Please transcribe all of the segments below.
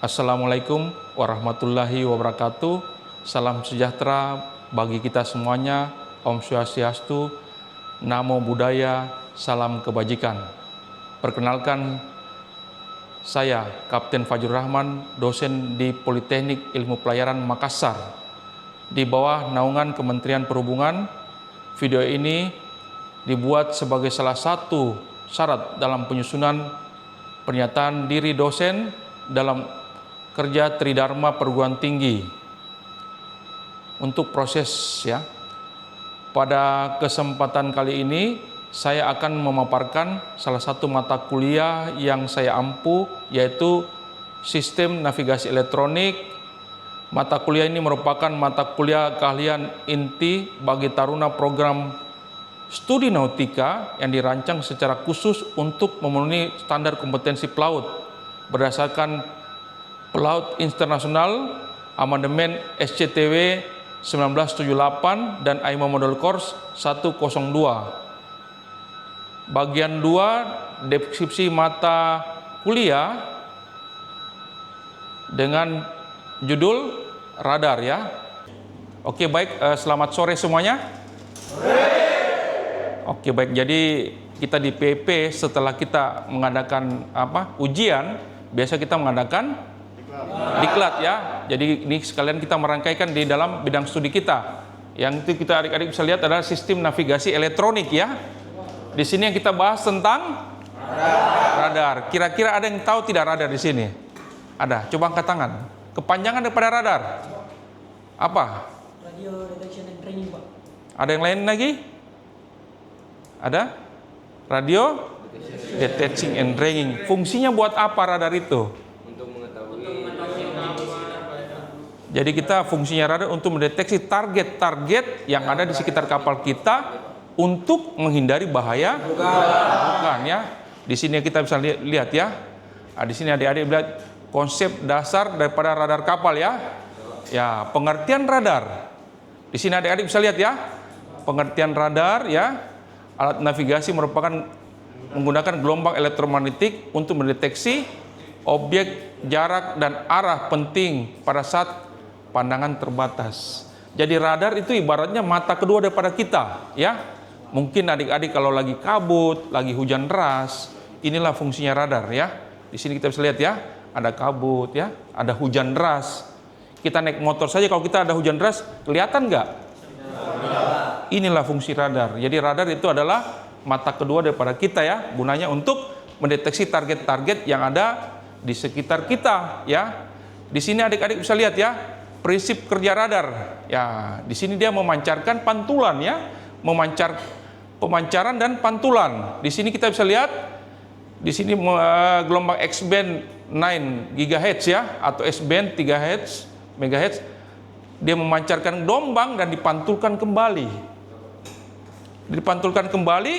Assalamualaikum warahmatullahi wabarakatuh. Salam sejahtera bagi kita semuanya. Om Swastiastu, Namo Buddhaya, salam kebajikan. Perkenalkan, saya Kapten Fajrul Rahman, dosen di Politeknik Ilmu Pelayaran Makassar, di bawah naungan Kementerian Perhubungan. Video ini dibuat sebagai salah satu syarat dalam penyusunan pernyataan diri dosen dalam kerja Tridharma Perguruan Tinggi. Untuk proses pada kesempatan kali ini saya akan memaparkan salah satu mata kuliah yang saya ampu, yaitu Sistem Navigasi Elektronik. Mata kuliah ini merupakan mata kuliah keahlian inti bagi taruna program studi nautika yang dirancang secara khusus untuk memenuhi standar kompetensi pelaut berdasarkan Pelaut Internasional Amandemen SCTW 1978 dan AIMA Model Course 102. Bagian 2, deskripsi mata kuliah dengan judul radar ya. Oke, baik, selamat sore semuanya. Oke, baik, jadi kita di PP setelah kita mengadakan ujian, biasa kita mengadakan diklat ya. Jadi ini sekalian kita merangkaikan di dalam bidang studi kita. Yang itu kita adik-adik bisa lihat adalah sistem navigasi elektronik ya. Di sini yang kita bahas tentang radar. Kira-kira ada yang tahu tidak radar di sini? Ada. Coba angkat tangan. Kepanjangan daripada radar apa? Radio Detection and Training, Pak. Ada yang lain lagi? Ada? Radio Detection and Training. Fungsinya buat apa radar itu? Jadi kita fungsinya radar untuk mendeteksi target-target yang ada di sekitar kapal kita untuk menghindari bahaya bukan ya. Di sini kita bisa lihat ya. Di sini adik-adik lihat konsep dasar daripada radar kapal ya. Ya, pengertian radar. Di sini adik-adik bisa lihat ya. Pengertian radar ya. Alat navigasi merupakan menggunakan gelombang elektromagnetik untuk mendeteksi objek, jarak dan arah penting pada saat pandangan terbatas. Jadi radar itu ibaratnya mata kedua daripada kita, ya. Mungkin adik-adik kalau lagi kabut, lagi hujan deras, inilah fungsinya radar, ya. Di sini kita bisa lihat ya, ada kabut, ya, ada hujan deras. Kita naik motor saja kalau kita ada hujan deras, kelihatan nggak? Inilah fungsi radar. Jadi radar itu adalah mata kedua daripada kita, ya. Gunanya untuk mendeteksi target-target yang ada di sekitar kita, ya. Di sini adik-adik bisa lihat ya. Prinsip kerja radar, ya di sini dia memancarkan pantulan ya, pemancaran dan pantulan. Di sini kita bisa lihat, di sini gelombang X-band 9 GHz ya, atau S-band 3 MHz, dia memancarkan gelombang dan dipantulkan kembali. Dipantulkan kembali,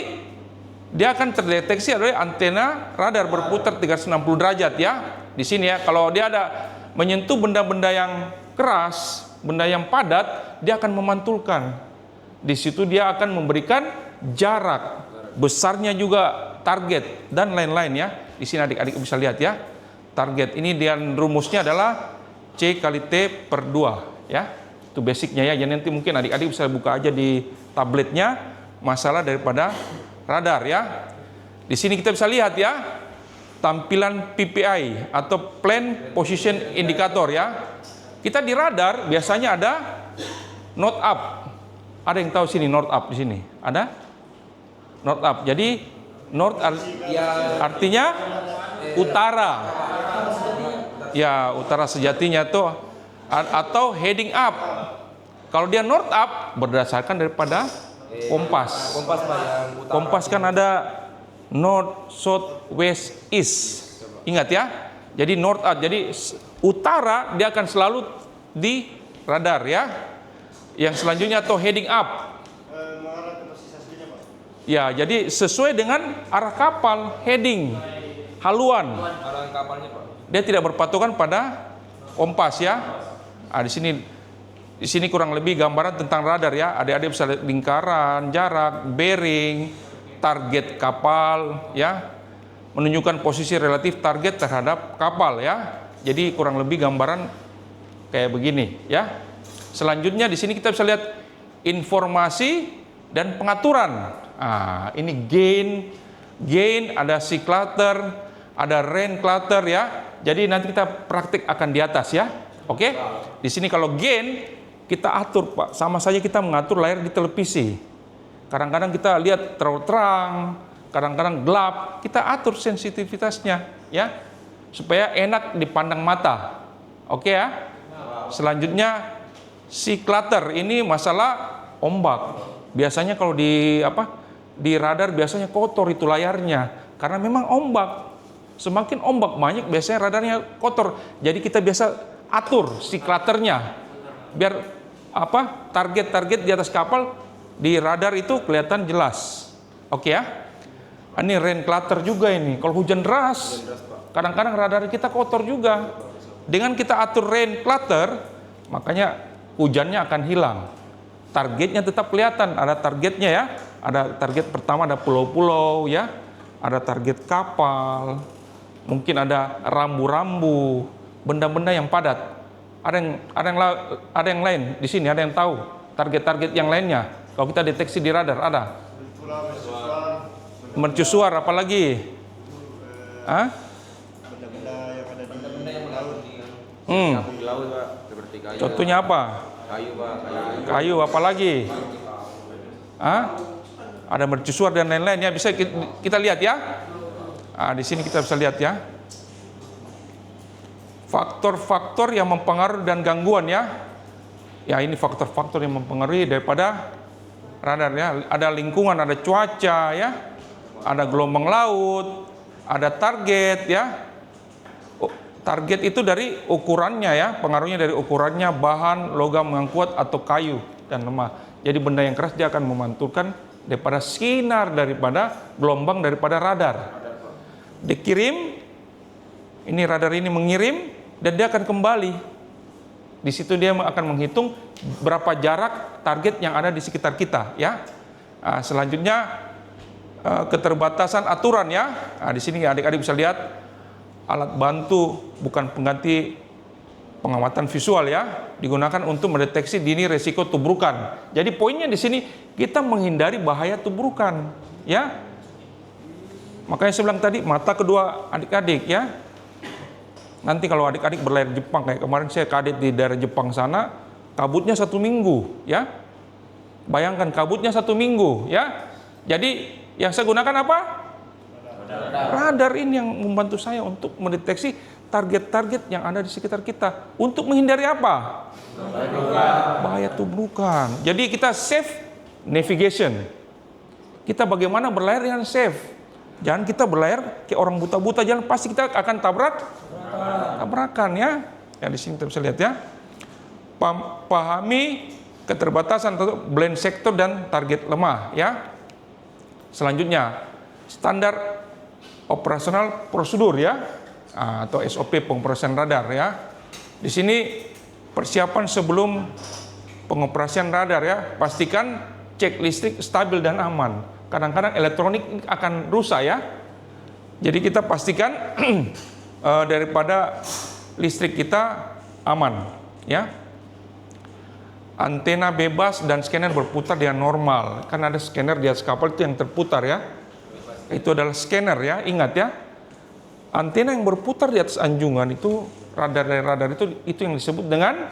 dia akan terdeteksi oleh antena radar berputar 360 derajat ya. Di sini ya, kalau dia ada menyentuh benda-benda yang keras, benda yang padat, dia akan memantulkan. Di situ dia akan memberikan jarak, besarnya juga target dan lain-lain ya. Di sini adik-adik bisa lihat ya. Target ini dan rumusnya adalah C kali T per 2 ya. Itu basicnya ya. Jadi nanti mungkin adik-adik bisa buka aja di tabletnya masalah daripada radar ya. Di sini kita bisa lihat ya. Tampilan PPI atau Plan Position Indicator ya. Kita di radar biasanya ada north up. Ada yang tahu sini north up di sini? Ada? North up. Jadi north artinya utara. Ya, utara sejatinya tuh, atau heading up. Kalau dia north up berdasarkan daripada kompas. Kompas kan ada north, south, west, east. Ingat ya. Jadi north up. Jadi utara dia akan selalu di radar ya. Yang selanjutnya atau heading up. Ya, jadi sesuai dengan arah kapal, heading, haluan. Dia tidak berpatokan pada kompas ya. Di sini kurang lebih gambaran tentang radar ya. Adik-adik bisa lihat lingkaran, jarak, bearing, target kapal ya. Menunjukkan posisi relatif target terhadap kapal ya. Jadi kurang lebih gambaran kayak begini ya. Selanjutnya di sini kita bisa lihat informasi dan pengaturan. Ini gain, ada C clutter, ada rain clutter ya. Jadi nanti kita praktik akan di atas ya. Oke? Di sini kalau gain kita atur Pak, sama saja kita mengatur layar di televisi. Kadang-kadang kita lihat terlalu terang, kadang-kadang gelap, kita atur sensitivitasnya ya, supaya enak dipandang mata. Oke ya. Selanjutnya si clutter ini masalah ombak. Biasanya kalau di radar biasanya kotor itu layarnya karena memang ombak. Semakin ombak banyak biasanya radarnya kotor. Jadi kita biasa atur si clutternya biar target-target di atas kapal di radar itu kelihatan jelas. Oke ya. Ini rain clutter juga ini. Kalau hujan deras, kadang-kadang radar kita kotor juga. Dengan kita atur rain clutter, makanya hujannya akan hilang. Targetnya tetap kelihatan. Ada targetnya ya. Ada target pertama, ada pulau-pulau ya. Ada target kapal. Mungkin ada rambu-rambu, benda-benda yang padat. Ada yang lain di sini. Ada yang tahu target-target yang lainnya. Kalau kita deteksi di radar ada. Mercusuar apalagi? Benda-benda yang ada di laut. Di laut Pak, seperti kayu. Contohnya apa? Kayu Pak, Kayu apalagi? Ada mercusuar dan lain-lain ya, bisa kita lihat ya. Di sini kita bisa lihat ya. Faktor-faktor yang mempengaruhi dan gangguan ya. Ya ini faktor-faktor yang mempengaruhi daripada radar ya. Ada lingkungan, ada cuaca ya. Ada gelombang laut, ada target ya. Target itu dari ukurannya ya, pengaruhnya dari ukurannya, bahan, logam yang kuat atau kayu dan lemah. Jadi benda yang keras dia akan memantulkan daripada sinar, daripada gelombang, daripada radar. Dikirim, ini radar ini mengirim dan dia akan kembali. Di situ dia akan menghitung berapa jarak target yang ada di sekitar kita ya. Selanjutnya keterbatasan aturan ya. Di sini adik-adik bisa lihat alat bantu bukan pengganti pengamatan visual ya, digunakan untuk mendeteksi dini resiko tubrukan. Jadi poinnya di sini kita menghindari bahaya tubrukan ya. Makanya saya bilang tadi mata kedua adik-adik ya. Nanti kalau adik-adik berlayar Jepang kayak kemarin saya kadet di daerah Jepang sana, kabutnya 1 minggu ya. Bayangkan kabutnya 1 minggu ya. Jadi yang saya gunakan apa? Radar ini yang membantu saya untuk mendeteksi target-target yang ada di sekitar kita. Untuk menghindari apa? Bahaya tubrukan. Jadi kita safe navigation. Kita bagaimana berlayar dengan safe. Jangan kita berlayar kayak orang buta-buta, jangan pasti kita akan tabrakan ya. Ya di sini kita bisa lihat ya. Pahami keterbatasan atau blind sector dan target lemah ya. Selanjutnya, standar operasional prosedur ya, atau SOP pengoperasian radar ya. Di sini persiapan sebelum pengoperasian radar ya, pastikan cek listrik stabil dan aman. Kadang-kadang elektronik akan rusak ya. Jadi kita pastikan daripada listrik kita aman ya. Antena bebas dan scanner berputar dengan normal. Kan ada scanner di atas kapal itu yang terputar ya. Itu adalah scanner ya, ingat ya. Antena yang berputar di atas anjungan itu radar itu yang disebut dengan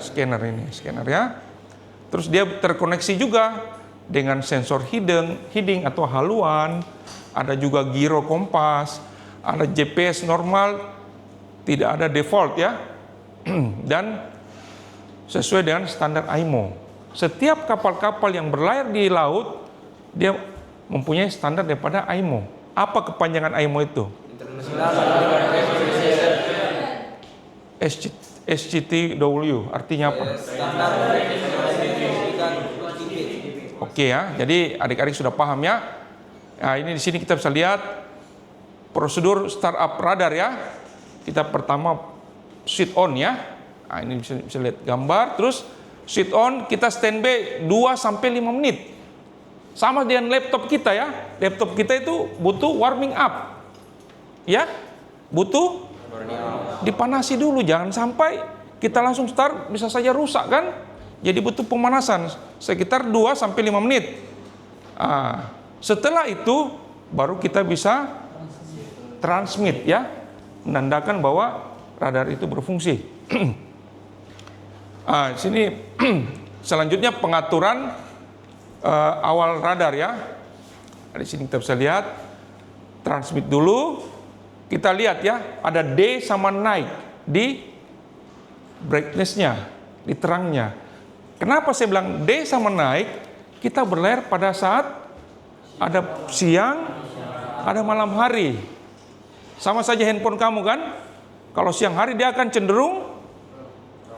scanner ini, scanner ya. Terus dia terkoneksi juga dengan sensor heading atau haluan, ada juga giro kompas, ada GPS normal, tidak ada default ya. Dan sesuai dengan standar IMO. Setiap kapal-kapal yang berlayar di laut, dia mempunyai standar daripada IMO. Apa kepanjangan IMO itu? SCTW, artinya apa? Oke ya, jadi adik-adik sudah paham ya. Nah, ini di sini kita bisa lihat prosedur startup radar ya. Kita pertama switch on ya. Nah, ini bisa lihat gambar, terus switch on, kita standby 2-5 menit. Sama dengan laptop kita ya. Laptop kita itu butuh warming up. Ya, butuh Dipanasi dulu, jangan sampai kita langsung start bisa saja rusak kan. Jadi butuh pemanasan sekitar 2 sampai 5 menit. Setelah itu baru kita bisa transmit ya, menandakan bahwa radar itu berfungsi. Sini selanjutnya pengaturan awal radar ya. Di sini kita bisa lihat transmit dulu. Kita lihat ya, ada D sama naik di brightness-nya, di terangnya. Kenapa saya bilang D sama naik? Kita berlayar pada saat ada siang, ada malam hari. Sama saja handphone kamu kan? Kalau siang hari dia akan cenderung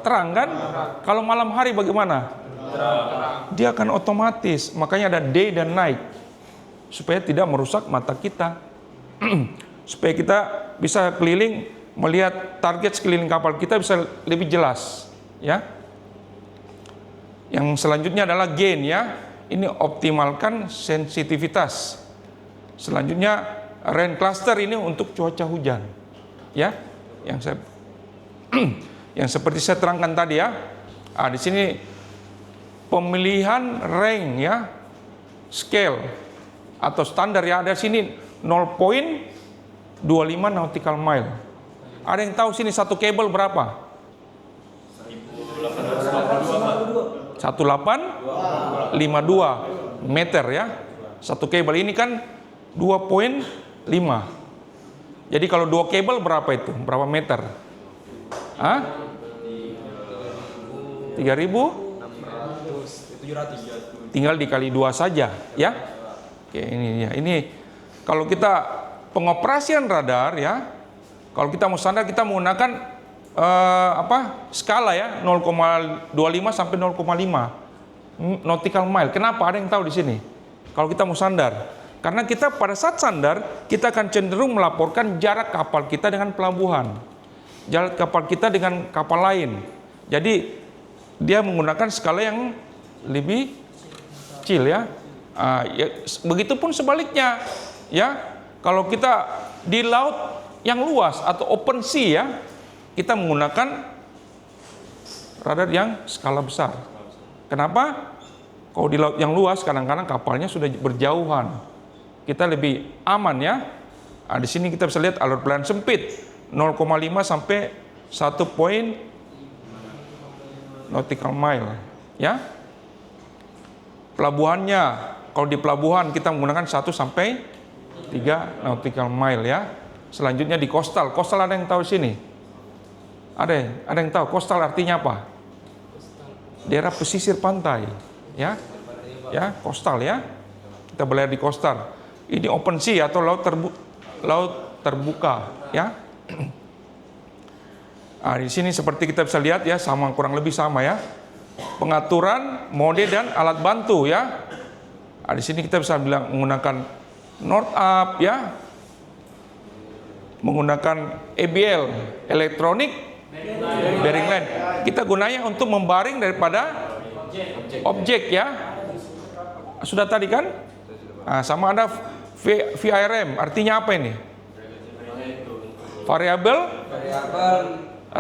terang kan? Kalau malam hari bagaimana? Dia akan otomatis. Makanya ada D dan naik. Supaya tidak merusak mata kita. Supaya kita bisa keliling melihat target sekeliling kapal kita bisa lebih jelas ya. Yang selanjutnya adalah gain ya. Ini optimalkan sensitivitas. Selanjutnya rain cluster ini untuk cuaca hujan ya. Yang seperti saya terangkan tadi ya. Di sini pemilihan rank ya, scale atau standar ya, ada sini 0.25 nautical mile. Ada yang tahu sini satu kabel berapa? 1852 meter ya. Satu kabel ini kan 2.5. Jadi kalau 2 kabel berapa itu? Berapa meter? 3.700. Tinggal dikali 2 saja ya. Oke, ini ya. Ini kalau kita pengoperasian radar ya, kalau kita mau standar kita menggunakan skala ya, 0,25 sampai 0,5 nautical mile. Kenapa? Ada yang tahu di sini? Kalau kita mau sandar, karena kita pada saat sandar kita akan cenderung melaporkan jarak kapal kita dengan pelabuhan, jarak kapal kita dengan kapal lain. Jadi dia menggunakan skala yang lebih kecil ya. Begitupun sebaliknya ya. Kalau kita di laut yang luas atau open sea ya, kita menggunakan radar yang skala besar. Kenapa? Kalau di laut yang luas kadang-kadang kapalnya sudah berjauhan. Kita lebih aman ya. Di sini kita bisa lihat alur pelayaran sempit 0,5 sampai 1 nautical mile ya. Pelabuhannya, kalau di pelabuhan kita menggunakan 1 sampai 3 nautical mile ya. Selanjutnya di coastal. Coastal ada yang tahu sini? Ada yang tahu coastal artinya apa? Daerah pesisir pantai ya. Ya, coastal ya. Kita berlayar di coastal. Ini open sea atau laut terbuka ya. Di sini seperti kita bisa lihat ya, sama kurang lebih sama ya. Pengaturan mode dan alat bantu ya. Di sini kita bisa bilang menggunakan north up ya, menggunakan ABL, elektronik bearing line. Kita gunanya untuk membaring daripada objek ya. Sudah tadi kan? Sama ada VRM, artinya apa ini? Variable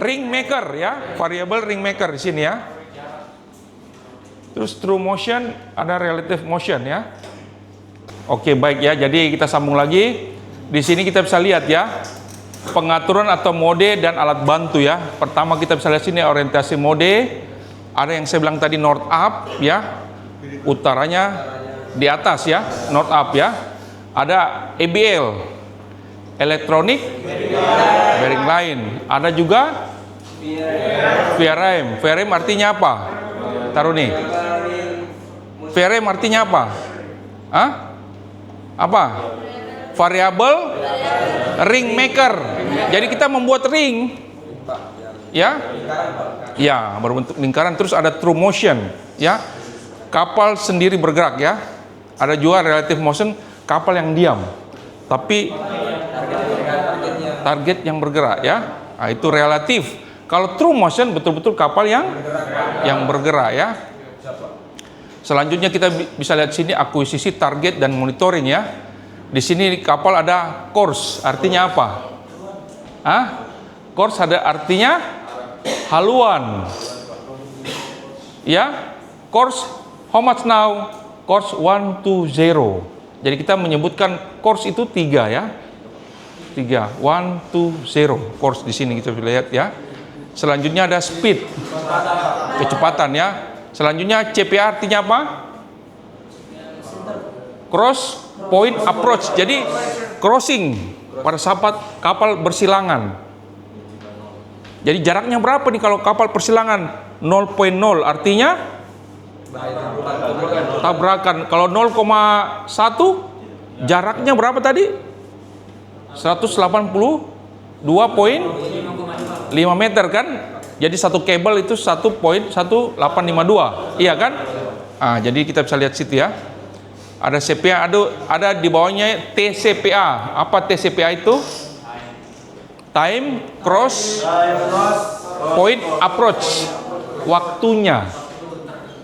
ring maker ya, variable ring maker di sini ya. Terus true motion, ada relative motion ya. Oke, baik ya. Jadi kita sambung lagi. Di sini kita bisa lihat ya, pengaturan atau mode dan alat bantu ya. Pertama kita bisa lihat sini orientasi mode. Ada yang saya bilang tadi north up ya. Utaranya di atas ya, north up ya. Ada ABL, elektronik bearing line. Ada juga VRM. VRM artinya apa? Taruh nih. VRM artinya apa? Apa? Variable ring maker. Jadi kita membuat ring ya. Ya, berbentuk lingkaran. Terus ada true motion ya. Kapal sendiri bergerak ya. Ada juga relative motion, kapal yang diam. Tapi target yang bergerak ya. Itu relatif. Kalau true motion betul-betul kapal yang bergerak ya. Selanjutnya kita bisa lihat sini akuisisi target dan monitoring ya. Di sini kapal ada course, artinya apa? Course ada artinya haluan. Ya, course how much now? Course 120. Jadi kita menyebutkan course itu 3 ya. 3, 120 course di sini kita lihat ya. Selanjutnya ada speed, kecepatan ya. Selanjutnya CPA artinya apa? Cross point approach. Jadi crossing pada saat kapal bersilangan. Jadi jaraknya berapa nih kalau kapal persilangan? 0.0 artinya tabrakan. Kalau 0,1 jaraknya berapa tadi? 182.5 meter kan? Jadi satu kabel itu 1.1852, iya kan? Jadi kita bisa lihat situ ya. Ada CPA, ada di bawahnya TCPA. Apa TCPA itu? Time cross point approach. Waktunya.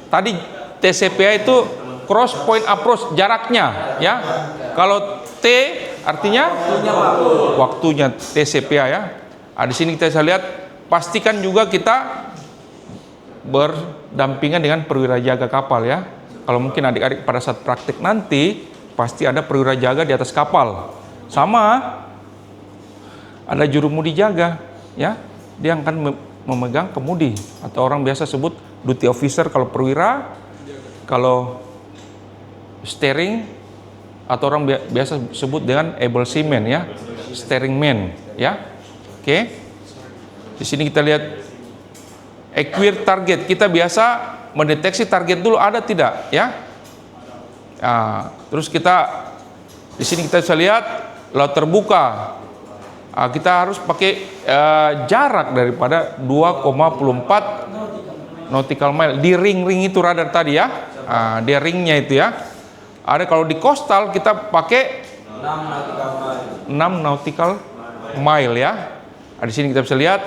Tadi TCPA itu cross point approach, jaraknya ya. Kalau T artinya waktunya, TCPA ya. Di sini kita bisa lihat, pastikan juga kita berdampingan dengan perwira jaga kapal ya. Kalau mungkin adik-adik pada saat praktik nanti pasti ada perwira jaga di atas kapal. Sama ada jurumudi jaga ya. Dia akan memegang kemudi atau orang biasa sebut duty officer kalau perwira, kalau steering atau orang biasa sebut dengan able seaman ya, steering man ya. Oke. Di sini kita lihat acquire target. Kita biasa mendeteksi target dulu ada tidak ya. Terus kita di sini kita bisa lihat laut terbuka. Kita harus pakai jarak daripada 2,4 nautical mile di ring-ring itu radar tadi ya. Di ringnya itu ya. Ada kalau di coastal kita pakai 6 nautical mile ya. Di sini kita bisa lihat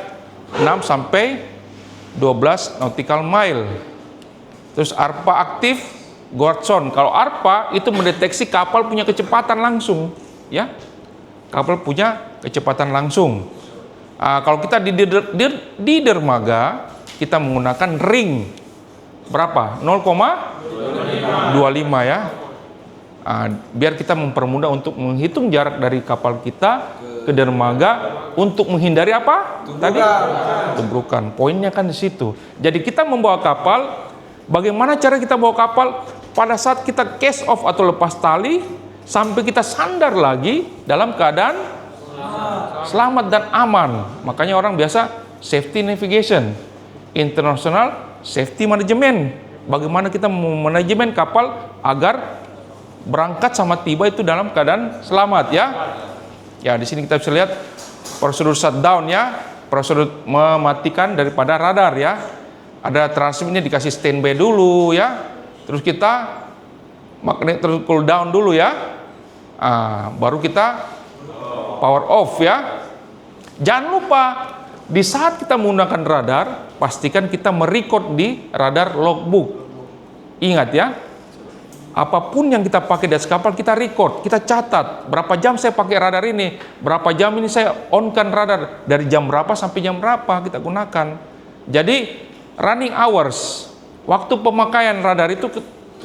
6 sampai 12 nautical mile. Terus ARPA aktif, Gordson. Kalau ARPA itu mendeteksi kapal punya kecepatan langsung, ya. Kapal punya kecepatan langsung. Kalau kita di dermaga, kita menggunakan ring berapa? 0,25 ya. Biar kita mempermudah untuk menghitung jarak dari kapal kita ke dermaga untuk menghindari apa? Tadi tubrukan. Poinnya kan di situ. Jadi kita membawa kapal. Bagaimana cara kita bawa kapal pada saat kita cast off atau lepas tali sampai kita sandar lagi dalam keadaan selamat dan aman. Makanya orang biasa safety navigation, international safety management. Bagaimana kita memanajemen kapal agar berangkat sama tiba itu dalam keadaan selamat ya. Ya di sini kita bisa lihat prosedur shutdown ya, prosedur mematikan daripada radar ya. Ada transmitnya dikasih standby dulu ya. Terus kita magnet terus cool down dulu ya. Baru kita power off ya. Jangan lupa di saat kita menggunakan radar, pastikan kita merecord di radar logbook. Ingat ya. Apapun yang kita pakai di atas kapal kita record, kita catat berapa jam saya pakai radar ini, berapa jam ini saya on-kan radar, dari jam berapa sampai jam berapa kita gunakan. Jadi running hours, waktu pemakaian radar itu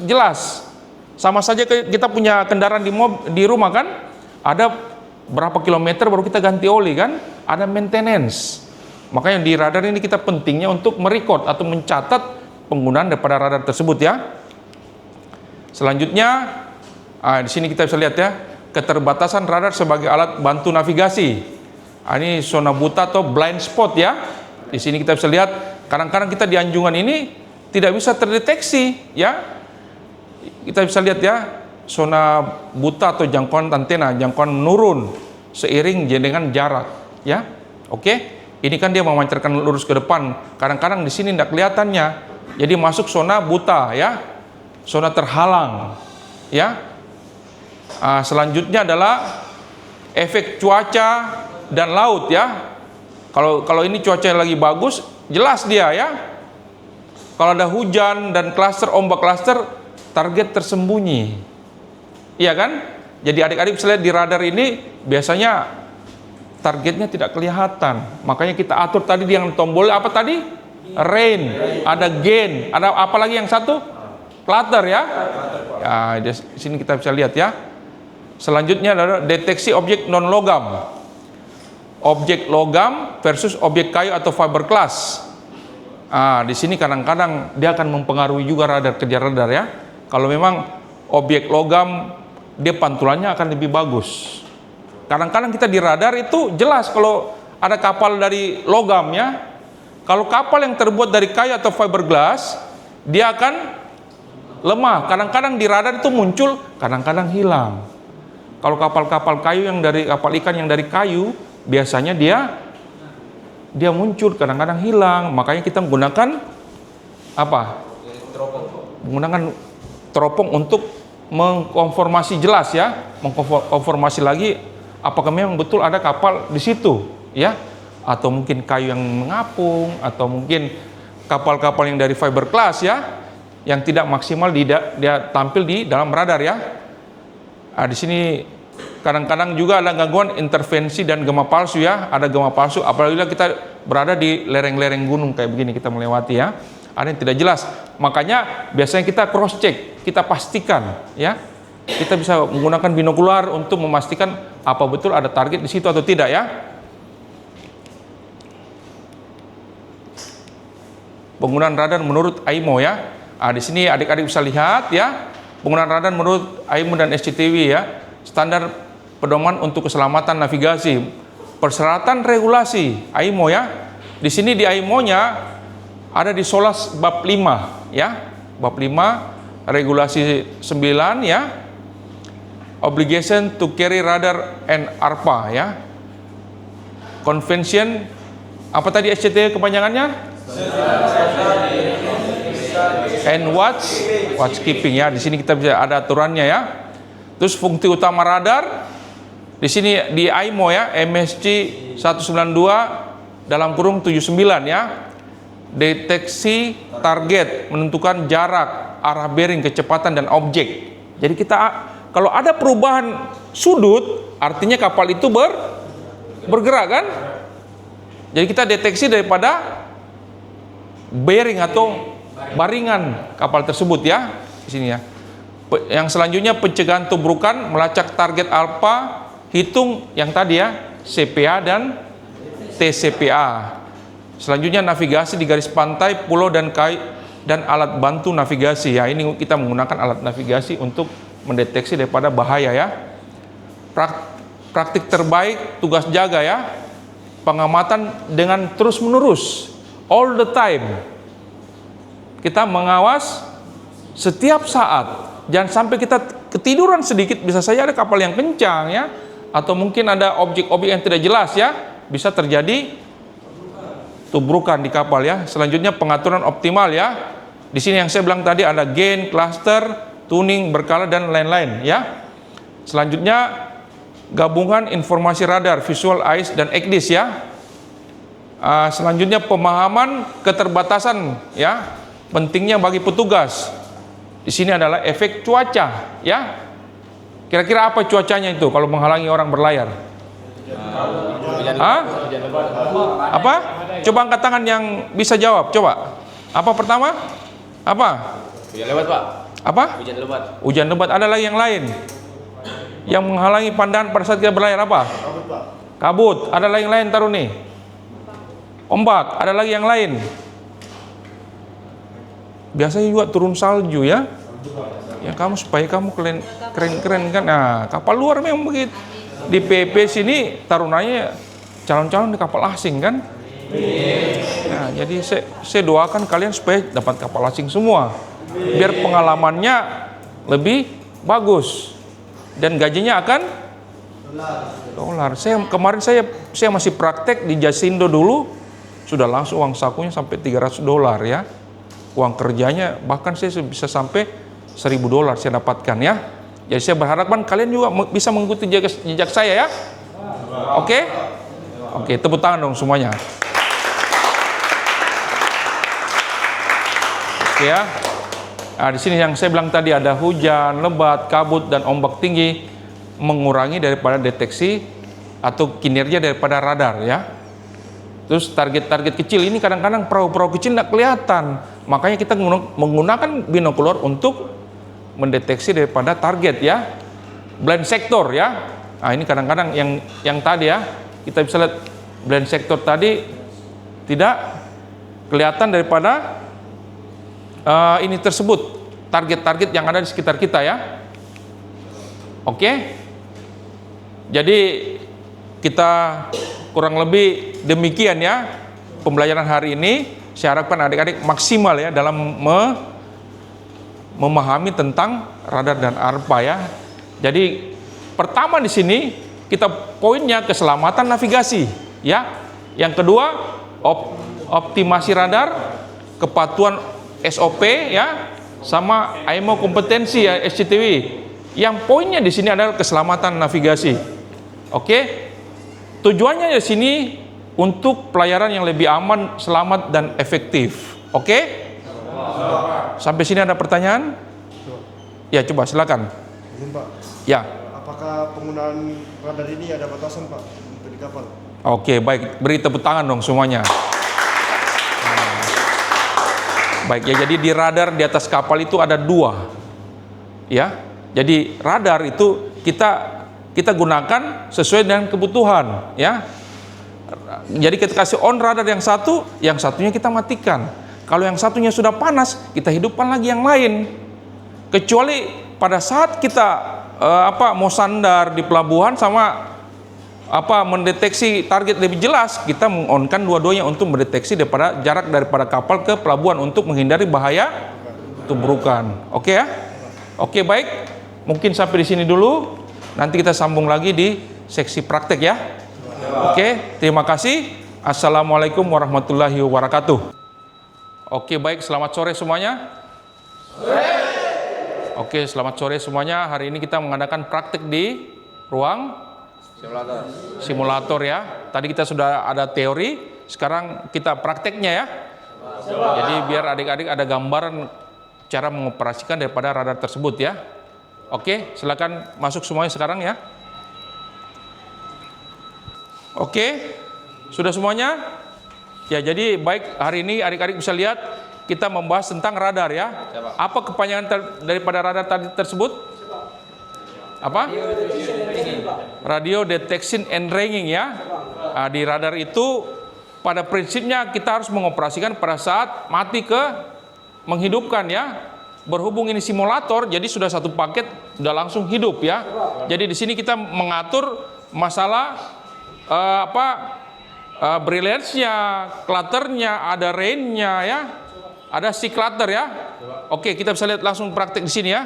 jelas. Sama saja kita punya kendaraan di rumah kan, ada berapa kilometer baru kita ganti oli kan, ada maintenance. Makanya di radar ini kita pentingnya untuk merecord atau mencatat penggunaan daripada radar tersebut ya. Selanjutnya, di sini kita bisa lihat ya, keterbatasan radar sebagai alat bantu navigasi. Ini zona buta atau blind spot ya. Di sini kita bisa lihat, kadang-kadang kita di anjungan ini tidak bisa terdeteksi ya. Kita bisa lihat ya, zona buta atau jangkauan antena, jangkauan menurun seiring dengan jarak ya. Oke, ini kan dia memancarkan lurus ke depan. Kadang-kadang di sini tidak kelihatannya, jadi masuk zona buta ya, zona terhalang ya. Selanjutnya adalah efek cuaca dan laut ya. Kalau ini cuaca lagi bagus, jelas dia ya. Kalau ada hujan dan klaster ombak klaster, target tersembunyi. Iya kan? Jadi adik-adik bisa lihat di radar ini biasanya targetnya tidak kelihatan. Makanya kita atur tadi dengan tombol apa tadi? Rain, ada gain, ada apa lagi yang satu? Clutter ya. Ya, di sini kita bisa lihat ya. Selanjutnya adalah deteksi objek non logam. Objek logam versus objek kayu atau fiberglass. Di sini kadang-kadang dia akan mempengaruhi juga kerja radar ya. Kalau memang objek logam, dia pantulannya akan lebih bagus. Kadang-kadang kita di radar itu jelas kalau ada kapal dari logam ya. Kalau kapal yang terbuat dari kayu atau fiberglass, dia akan lemah. Kadang-kadang di radar itu muncul, kadang-kadang hilang. Kalau kapal-kapal kayu yang dari kapal ikan yang dari kayu, biasanya dia muncul, kadang-kadang hilang. Makanya kita menggunakan apa? Menggunakan teropong untuk mengkonfirmasi jelas ya, mengkonfirmasi lagi apakah memang betul ada kapal di situ ya, atau mungkin kayu yang mengapung, atau mungkin kapal-kapal yang dari fiberglass ya, yang tidak maksimal dia tampil di dalam radar ya. Di sini kadang-kadang juga ada gangguan intervensi dan gema palsu ya, ada gema palsu apabila kita berada di lereng-lereng gunung kayak begini, kita melewati ya, ada yang tidak jelas. Makanya biasanya kita cross check, kita pastikan ya, kita bisa menggunakan binokular untuk memastikan apa betul ada target di situ atau tidak ya. Penggunaan radar menurut AIMO ya. Di sini adik-adik bisa lihat ya, penggunaan radar menurut AIMO dan SCTW ya, standar pedoman untuk keselamatan navigasi, persyaratan regulasi AIMO ya. Di sini di AIMO-nya ada di SOLAS bab 5 ya, bab 5 regulasi 9 ya, obligation to carry radar and ARPA ya, convention apa tadi SCT kepanjangannya? And watchkeeping ya. Di sini kita bisa ada aturannya ya. Terus fungsi utama radar di sini di AIMO ya, MSC 192 dalam kurung 79 ya. Deteksi target, menentukan jarak, arah bearing, kecepatan dan objek. Jadi kita kalau ada perubahan sudut, artinya kapal itu bergerak kan? Jadi kita deteksi daripada bearing atau baringan kapal tersebut ya, di sini ya. Yang selanjutnya pencegahan tubrukan, melacak target alfa, hitung yang tadi ya, CPA dan TCPA. Selanjutnya navigasi di garis pantai, pulau dan kai dan alat bantu navigasi ya. Ini kita menggunakan alat navigasi untuk mendeteksi daripada bahaya ya. Praktik terbaik tugas jaga ya, pengamatan dengan terus menerus, all the time. Kita mengawas setiap saat, jangan sampai kita ketiduran sedikit, bisa saja ada kapal yang kencang ya, atau mungkin ada objek-objek yang tidak jelas ya, bisa terjadi tubrukan di kapal ya. Selanjutnya pengaturan optimal ya. Di sini yang saya bilang tadi ada gain, cluster, tuning, berkala dan lain-lain ya. Selanjutnya gabungan informasi radar, visual, AIS dan ECDIS ya. Selanjutnya pemahaman keterbatasan ya, pentingnya bagi petugas. Di sini adalah efek cuaca ya. Kira-kira apa cuacanya itu kalau menghalangi orang berlayar? Apa? Coba angkat tangan yang bisa jawab. Coba. Apa pertama? Apa? Hujan lebat Pak. Apa? Hujan lebat. Hujan lebat. Ada lagi yang lain yang menghalangi pandangan pada saat kita berlayar apa? Kabut. Ada lagi yang lain taruh nih. Ombak. Ada lagi yang lain. Biasanya juga turun salju ya. Ya kamu supaya kamu keren-keren kan. Nah, kapal luar memang begitu. Di PP sini tarunanya calon-calon di kapal asing kan. Nah, jadi saya doakan kalian supaya dapat kapal asing semua. Biar pengalamannya lebih bagus dan gajinya akan dolar. Kemarin saya masih praktek di Jasindo dulu, sudah langsung uang sakunya sampai $300 ya. Uang kerjanya bahkan saya bisa sampai $1.000 saya dapatkan ya. Jadi saya berharapkan kalian juga bisa mengikuti jejak saya ya. Oke? Oke, tepuk tangan dong semuanya. Oke ya. Nah, di sini yang saya bilang tadi ada hujan, lebat, kabut dan ombak tinggi mengurangi daripada deteksi atau kinerja daripada radar ya. Terus target-target kecil ini kadang-kadang perahu-perahu kecil tidak kelihatan. Makanya kita menggunakan binokular untuk mendeteksi daripada target ya. Blind sector ya. Nah, ini kadang-kadang yang tadi ya, kita bisa lihat blind sector tadi tidak kelihatan daripada ini tersebut, target-target yang ada di sekitar kita ya. Oke. Jadi kita kurang lebih demikian ya pembelajaran hari ini. Saya harapkan adik-adik maksimal ya dalam memahami tentang radar dan ARPA ya. Jadi pertama di sini kita poinnya keselamatan navigasi ya. Yang kedua optimasi radar, kepatuhan SOP ya, sama IMO kompetensi ya SCTW. Yang poinnya di sini adalah keselamatan navigasi. Oke. Tujuannya di sini untuk pelayaran yang lebih aman, selamat dan efektif. Oke? Sampai sini ada pertanyaan? Ya, coba silakan. Izin Pak, Ya. apakah penggunaan radar ini ada batasan Pak untuk di kapal? Oke, baik. Beri tepuk tangan dong semuanya. Baik ya, jadi di radar di atas kapal itu ada 2. Ya. Jadi radar itu kita gunakan sesuai dengan kebutuhan, ya. Jadi kita kasih on radar yang satu, yang satunya kita matikan. Kalau yang satunya sudah panas, kita hidupkan lagi yang lain. Kecuali pada saat kita mau sandar di pelabuhan sama mendeteksi target lebih jelas, kita mengonkan dua-duanya untuk mendeteksi daripada jarak daripada kapal ke pelabuhan untuk menghindari bahaya tubrukan. Oke ya? Oke, baik. Mungkin sampai di sini dulu. Nanti kita sambung lagi di seksi praktek ya. Oke, terima kasih. Assalamualaikum warahmatullahi wabarakatuh. Oke, baik. Selamat sore semuanya. Oke, selamat sore semuanya. Hari ini kita mengadakan praktek di ruang simulator ya. Tadi kita sudah ada teori, sekarang kita prakteknya ya. Jadi biar adik-adik ada gambaran cara mengoperasikan daripada radar tersebut ya. Oke, silakan masuk semuanya sekarang ya. Oke, sudah semuanya? Ya, jadi baik, hari ini adik-adik bisa lihat kita membahas tentang radar ya. Apa kepanjangan daripada radar tadi tersebut? Apa? Radio detection and ranging ya. Nah, di radar itu pada prinsipnya kita harus mengoperasikan pada saat mati ke menghidupkan ya. Berhubung ini simulator, jadi sudah satu paket sudah langsung hidup ya. Jadi di sini kita mengatur masalah brilliance-nya, clutternya, ada range-nya ya, ada si clutter ya. Oke, kita bisa lihat langsung praktek di sini ya.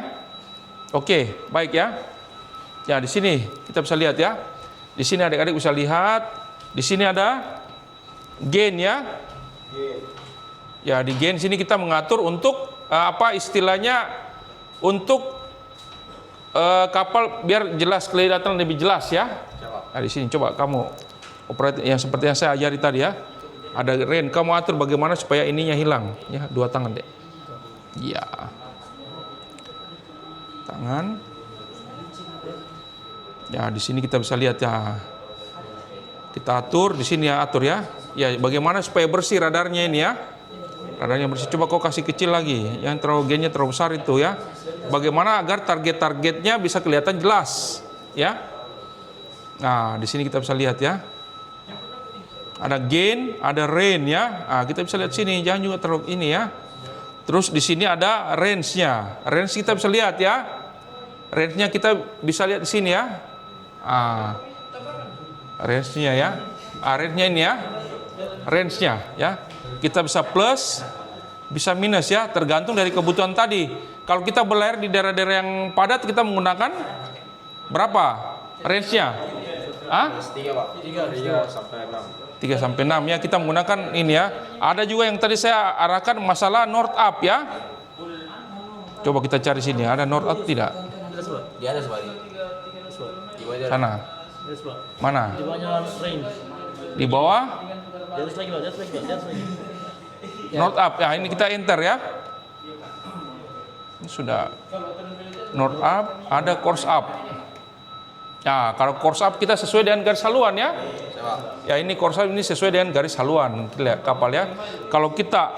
Oke, baik ya. Ya, di sini kita bisa lihat ya. Di sini adik-adik bisa lihat, di sini ada gain ya. Ya, di gain sini kita mengatur untuk istilahnya untuk kapal biar jelas, kelihatan lebih jelas ya. Nah, di sini coba kamu operate yang seperti yang saya ajari tadi ya. Ada range, kamu atur bagaimana supaya ininya hilang ya. 2 tangan deh. Ya. Tangan. Ya, di sini kita bisa lihat ya. Kita atur di sini ya, atur ya. Ya, bagaimana supaya bersih radarnya ini ya. Radarnya bersih. Coba kau kasih kecil lagi. Yang terlalu gainnya terlalu besar itu ya. Bagaimana agar target-targetnya bisa kelihatan jelas ya. Nah, di sini kita bisa lihat ya. Ada gain, ada range ya. Nah, kita bisa lihat sini, jangan juga terlalu ini ya. Terus di sini ada range-nya. Range kita bisa lihat ya. Range-nya kita bisa lihat di sini ya. Range-nya ya. Range-nya ini ya. Range-nya ya. Kita bisa plus, bisa minus ya, tergantung dari kebutuhan tadi. Kalau kita berlayar di daerah-daerah yang padat, kita menggunakan berapa range-nya? 3 Pak. 3 sampai 6. 3 sampai 6 ya, kita menggunakan ini ya. Ada juga yang tadi saya arahkan masalah north up ya. Coba kita cari sini, ada north up tidak? Di atas Pak. Sana. Mana? Di bawahnya range. Di bawah Di atas lagi, Pak. Di atas lagi, Pak. Di atas lagi. north up ya. Ini kita enter ya. Ini sudah north up, ada course up. Nah, kalau course up kita sesuai dengan garis haluan ya. Ya ini course up ini sesuai dengan garis haluan kapal ya. Kalau kita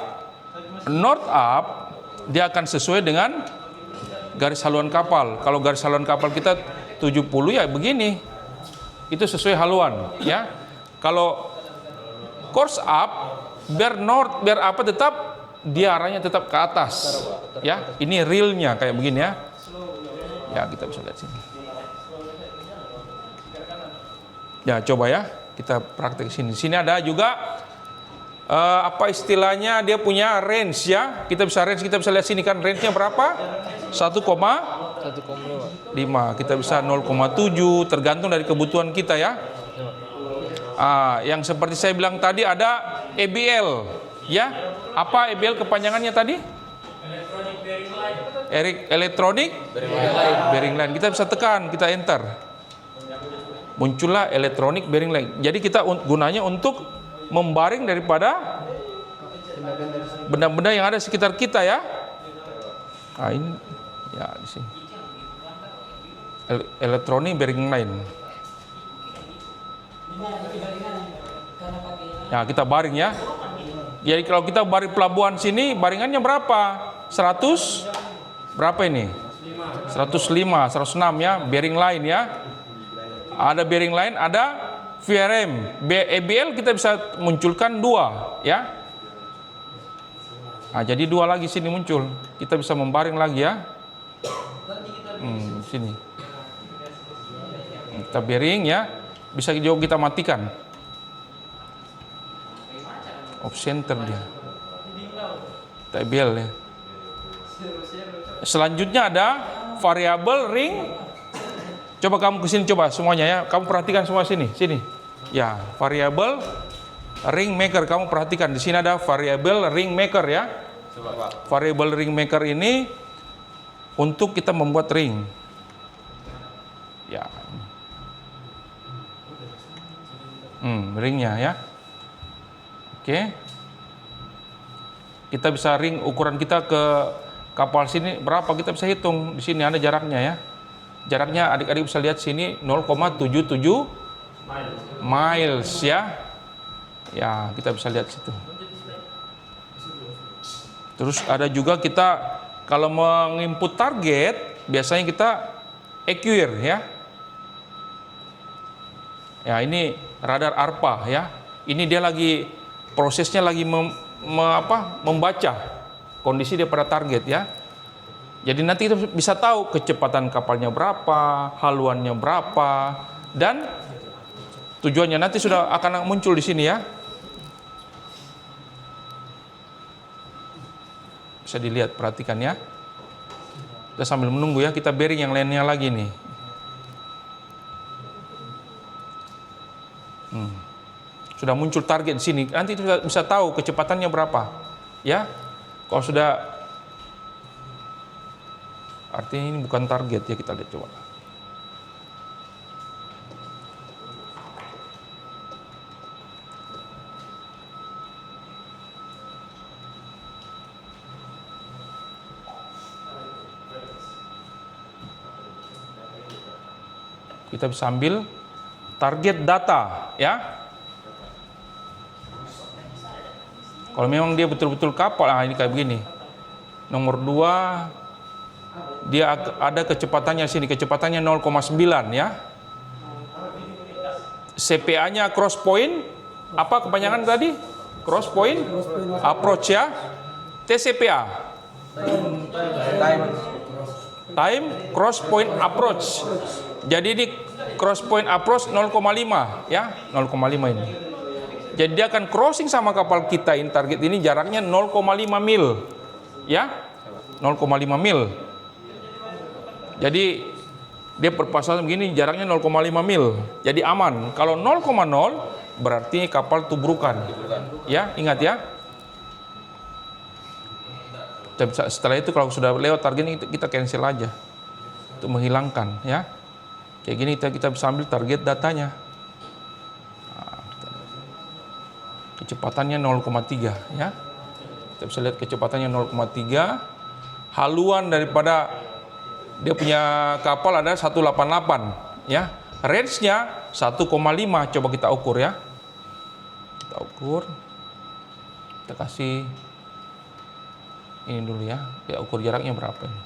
north up, dia akan sesuai dengan garis haluan kapal. Kalau garis haluan kapal kita 70 ya begini. Itu sesuai haluan ya. Kalau course up biar north biar apa tetap dia arahnya tetap ke atas. Ya, ini realnya kayak begini ya. Ya, kita bisa lihat sini. Ya, coba ya, kita praktek sini. Sini ada juga apa istilahnya, dia punya range ya. Kita bisa lihat sini kan range-nya berapa? 1,5. Kita bisa 0,7 tergantung dari kebutuhan kita ya. Yang seperti saya bilang tadi ada EBL ya. Apa EBL kepanjangannya tadi? Electronic Bearing Line. Kita bisa tekan, kita enter. Muncullah electronic bearing line. Jadi kita gunanya untuk membaring daripada benda-benda yang ada di sekitar kita ya. Ini ya di sini. Electronic bearing line. Ya, kita baring ya. Jadi kalau kita baring pelabuhan sini, baringannya berapa? 100 berapa ini? 105, 106 ya, bearing line ya. Ada bearing line, ada VRM. EBL kita bisa munculkan 2 ya. Jadi 2 lagi sini muncul. Kita bisa membaring lagi ya. Sini. Kita bearing ya. Bisa juga kita matikan. Off center dia. Kita EBL ya. Selanjutnya ada variable ring. Coba kamu kesini coba semuanya ya. Kamu perhatikan semua sini. Ya, variable ring maker. Kamu perhatikan di sini ada variable ring maker ya. Variable ring maker ini untuk kita membuat ring. Ya. Ringnya ya. Oke. Kita bisa ring ukuran kita ke kapal sini berapa, kita bisa hitung. Di sini ada jaraknya ya. Jaraknya adik-adik bisa lihat sini 0,77 miles ya. Ya, kita bisa lihat situ. Terus ada juga kita kalau menginput target, biasanya kita acquire ya. Ya, ini radar ARPA ya. Ini dia lagi prosesnya lagi membaca kondisi daripada target ya. Jadi nanti kita bisa tahu kecepatan kapalnya berapa, haluannya berapa, dan tujuannya nanti sudah akan muncul di sini ya. Bisa dilihat, perhatikan ya. Kita sambil menunggu ya, kita bearing yang lainnya lagi nih. Sudah muncul target di sini. Nanti kita bisa tahu kecepatannya berapa. Ya. Kalau sudah, artinya ini bukan target ya, kita lihat coba. Kita bisa ambil target data ya. Kalau memang dia betul-betul kapal, ini kayak begini. Nomor 2, dia ada kecepatannya sini, kecepatannya 0,9 ya. CPA-nya cross point, apa kepanjangan tadi? Cross point approach ya. TCPA. Time cross point approach. Jadi ini cross point approach 0,5 ya, 0,5 ini. Jadi dia akan crossing sama kapal kita, ini target ini jaraknya 0,5 mil. Ya. 0,5 mil. Jadi dia berpasangan begini, jaraknya 0,5 mil. Jadi aman. Kalau 0,0 berarti kapal tubrukan. Ya, ingat ya. Setelah itu kalau sudah lewat target ini kita cancel aja. Untuk menghilangkan ya. Kayak gini kita bisa ambil target datanya. Kecepatannya 0,3 ya. Kita bisa lihat kecepatannya 0,3. Haluan daripada dia punya kapal ada 188 ya. range-nya 1,5. Coba kita ukur ya. Kita ukur. Kita kasih ini dulu ya. Kita ukur jaraknya berapa ini.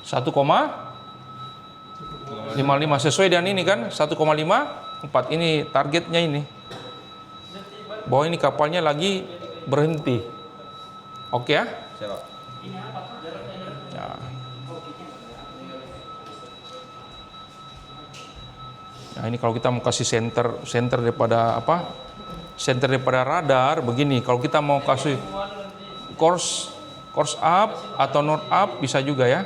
1,55 sesuai dengan ini kan, 1,54. Ini targetnya ini. Bahwa ini kapalnya lagi berhenti. Oke ya? Siap, Pak. Ya. Nah, ini kalau kita mau kasih center daripada apa? Center daripada radar begini. Kalau kita mau kasih course up atau north up bisa juga ya.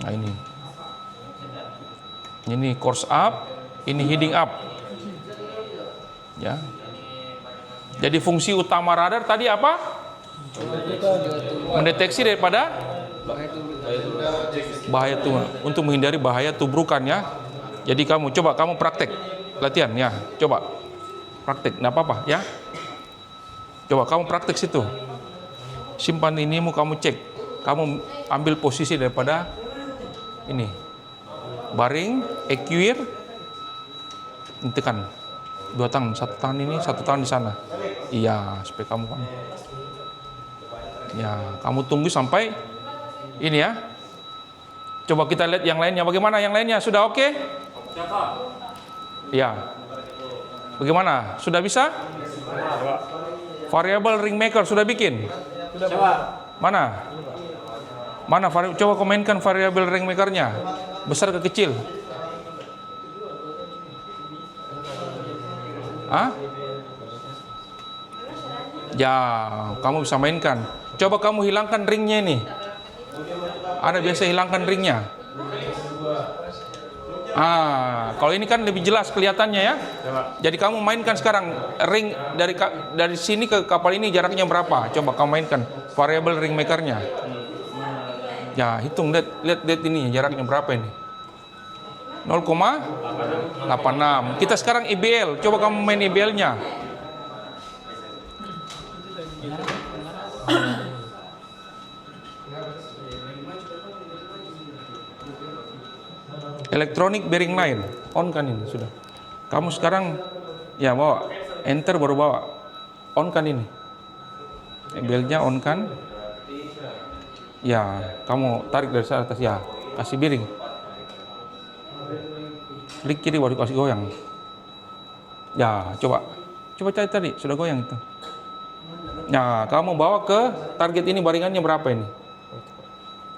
Nah, ini course up, ini heading up. Ya. Jadi fungsi utama radar tadi apa? Mendeteksi daripada bahaya tuh, untuk menghindari bahaya tubrukan ya. Jadi kamu praktek latihan ya, coba praktek, nggak apa-apa ya. Coba kamu praktek situ, simpan ini, kamu cek, kamu ambil posisi daripada ini, baring, equir, tekan, 2 tangan, 1 tangan ini, 1 tangan di sana. Iya, supaya kamu kan. Ya, kamu tunggu sampai ini ya. Coba kita lihat yang lainnya. Bagaimana yang lainnya? Sudah oke? Ya. Bagaimana? Sudah bisa? Variable ring maker sudah bikin? Mana? Coba komenkan variable ring makernya. Besar ke kecil? Hah? Ya, kamu bisa mainkan. Coba kamu hilangkan ringnya ini. Anda biasa hilangkan ringnya. Kalau ini kan lebih jelas kelihatannya ya. Jadi kamu mainkan sekarang ring dari sini ke kapal ini jaraknya berapa? Coba kamu mainkan variable ring makernya. Ya, hitung, lihat ini jaraknya berapa ini. 0,86. Kita sekarang IBL. Coba kamu main IBL-nya. Electronic bearing line, on kan ini sudah. Kamu sekarang ya bawa, enter baru bawa, on kan ini. Belnya on kan. Ya, kamu tarik dari atas ya, kasih bearing. Klik kiri baru kasih goyang. Ya, coba cari tadi sudah goyang itu. Nah, kamu bawa ke target ini, baringannya berapa ini?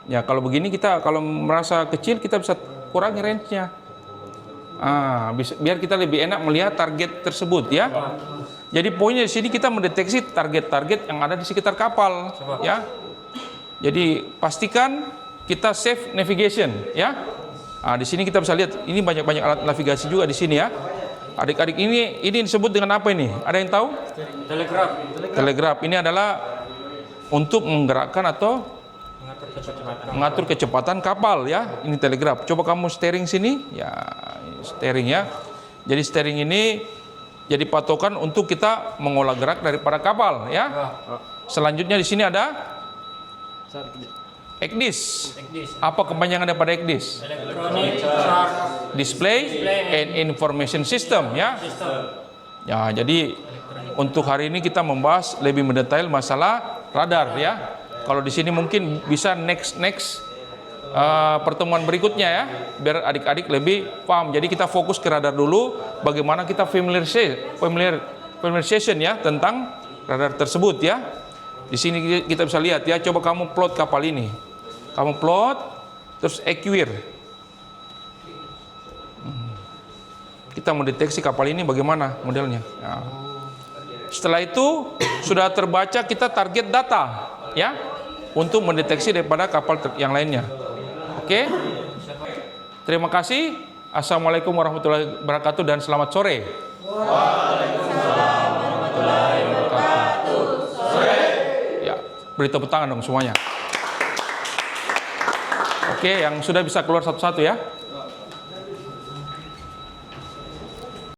Ya, kalau begini kita kalau merasa kecil kita bisa kurangi range-nya. Biar kita lebih enak melihat target tersebut ya. Jadi poinnya di sini kita mendeteksi target-target yang ada di sekitar kapal ya. Jadi pastikan kita safe navigation ya. Di sini kita bisa lihat ini banyak-banyak alat navigasi juga di sini ya. Adik-adik ini disebut dengan apa ini? Ada yang tahu? Telegraf. Ini adalah untuk menggerakkan atau mengatur kecepatan kapal ya. Ini telegraf. Coba kamu steering sini. Ya, steering ya. Jadi steering ini jadi patokan untuk kita mengolah gerak daripada kapal ya. Selanjutnya di sini ada ECDIS. Apa kepanjangan daripada ECDIS? Display and Information System ya. Ya, jadi untuk hari ini kita membahas lebih mendetail masalah radar ya. Kalau di sini mungkin bisa next pertemuan berikutnya ya, biar adik-adik lebih paham. Jadi kita fokus ke radar dulu, bagaimana kita familiarization ya tentang radar tersebut ya. Di sini kita bisa lihat ya, coba kamu plot kapal ini. Kamu plot, terus equir. Kita mendeteksi kapal ini bagaimana modelnya. Ya. Setelah itu sudah terbaca, kita target data ya untuk mendeteksi daripada kapal yang lainnya. Oke. Terima kasih. Assalamualaikum warahmatullahi wabarakatuh dan selamat sore. Waalaikumsalam warahmatullahi wabarakatuh. Sore. Ya, beri tepuk tangan dong semuanya. Oke, yang sudah bisa keluar satu-satu ya.